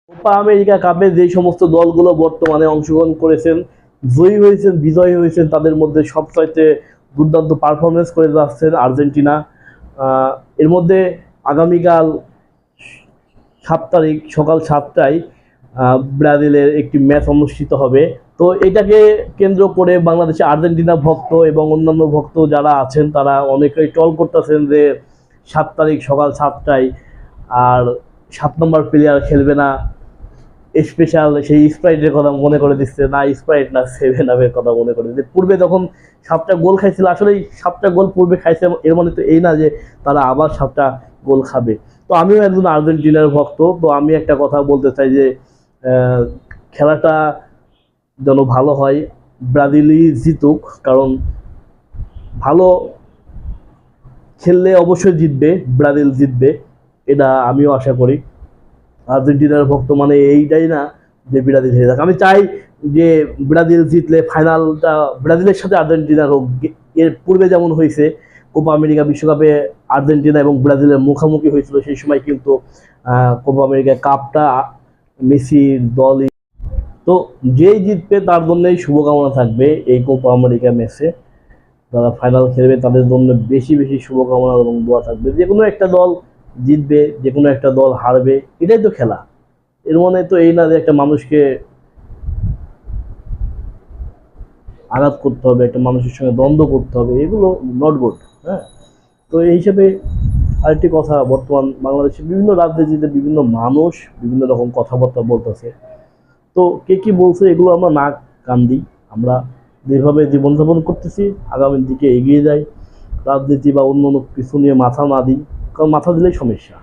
Copa America কাপে যে সমস্ত দলগুলো বর্তমানে অংশগ্রহণ করেছেন, জয়ী হয়েছেন, বিজয়ী হয়েছেন, তাদের মধ্যে সবচাইতে দুর্দান্ত পারফরমেন্স করে যাচ্ছেন আর্জেন্টিনা। এর মধ্যে আগামীকাল 7 তারিখ সকাল 7টায় ব্রাজিলের একটি ম্যাচ অনুষ্ঠিত হবে। তো এটাকে কেন্দ্র করে বাংলাদেশে আর্জেন্টিনা ভক্ত এবং অন্যান্য ভক্ত যারা আছেন তারা অনেকেই ট্রল করতেছেন যে 7 তারিখ সকাল 7টায় আর 7 নম্বর প্লেয়ার খেলবে না, স্পেশাল সেই স্প্রাইটের কথা মনে করে দিচ্ছে, না স্প্রাইট না 7 আপের কথা মনে করে দিচ্ছে। পূর্বে যখন 7টা গোল খাইছিল, আসলে 7টা গোল পূর্বে খাইছে, এর মানে তো এই না যে তারা আবার 7টা গোল খাবে। তো আমিও একজন আর্জেন্টিনার ভক্ত, তো আমি একটা কথা বলতে চাই যে খেলাটা যেন ভালো হয়, ব্রাজিলই জিতুক, কারণ ভালো খেললে অবশ্যই জিতবে, ব্রাজিল জিতবে, এটা আমিও আশা করি। আর্জেন্টিনার ভক্ত মানে এইটাই না যে ব্রাজিল হেরে যাক। আমি চাই যে ব্রাজিল জিতলে ফাইনালটা ব্রাজিলের সাথে আর্জেন্টিনার হোক। এর পূর্বে যেমন হয়েছে কোপা আমেরিকা বিশ্বকাপে আর্জেন্টিনা এবং ব্রাজিলের মুখোমুখি হয়েছিল, সেই সময় কিন্তু কোপা আমেরিকা কাপটা মেসির দলই। তো যেই জিতবে তার জন্যই শুভকামনা থাকবে এই কোপা আমেরিকা ম্যাচে। যারা ফাইনাল খেলবে তাদের জন্য বেশি বেশি শুভকামনা এবং দোয়া থাকবে। যে কোনো একটা দল জিতবে, যে কোনো একটা দল হারবে, এটাই তো খেলা। এর মানে তো এই না যে একটা মানুষকে আঘাত করতে হবে, একটা মানুষের সঙ্গে দ্বন্দ্ব করতে হবে, এগুলো নট গুড। হ্যাঁ, তো এই হিসেবে আরেকটি কথা, বর্তমান বাংলাদেশে বিভিন্ন রাজনীতিতে বিভিন্ন মানুষ বিভিন্ন রকম কথাবার্তা বলতেছে। তো কে কি বলছে এগুলো আমরা না কান দিই, আমরা যেভাবে জীবনযাপন করতেছি আগামীর দিকে এগিয়ে যাই, রাজনীতি বা অন্য অন্য কিছু নিয়ে মাথা না দিই, কারণ মাথা দিলেই সমস্যা।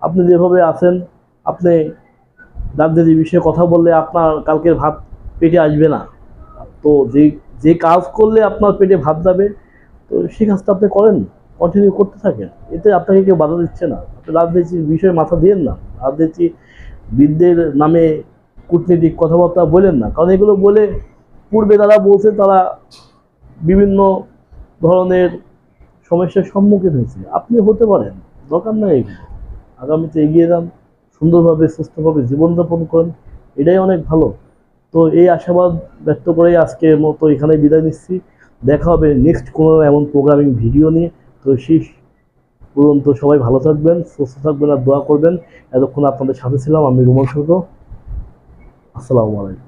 আপনি যেভাবে আছেন, আপনি রাজনীতির বিষয়ে কথা বললে আপনার কালকের ভাত পেটে আসবে না। তো যে যে কাজ করলে আপনার পেটে ভাত যাবে, তো সেই কাজটা আপনি করেন, কন্টিনিউ করতে থাকেন, এতে আপনাকে কেউ বাধা দিচ্ছে না। আপনি রাজনীতির বিষয়ে মাথা দিয়েন না, রাজনীতিবিদদের নামে কূটনীতিক কথাবার্তা বলেন না, কারণ এগুলো বলে পূর্বে তারা বলছে তারা বিভিন্ন ধরনের সমস্যার সম্মুখীন হয়েছে, আপনি হতে পারেন, দরকার নাই এগুলো। আগামীতে এগিয়ে যান, সুন্দরভাবে সুস্থভাবে জীবনযাপন করেন, এটাই অনেক ভালো। তো এই আশাবাদ ব্যক্ত করেই আজকের মতো এখানে বিদায় নিচ্ছি। দেখা হবে নেক্সট কোনো এমন প্রোগ্রামিং ভিডিও নিয়ে। তো সেই পর্যন্ত সবাই ভালো থাকবেন, সুস্থ থাকবেন আর দোয়া করবেন। এতক্ষণ আপনাদের সাথে ছিলাম আমি রুমন সূর্য। আসসালামু আলাইকুম।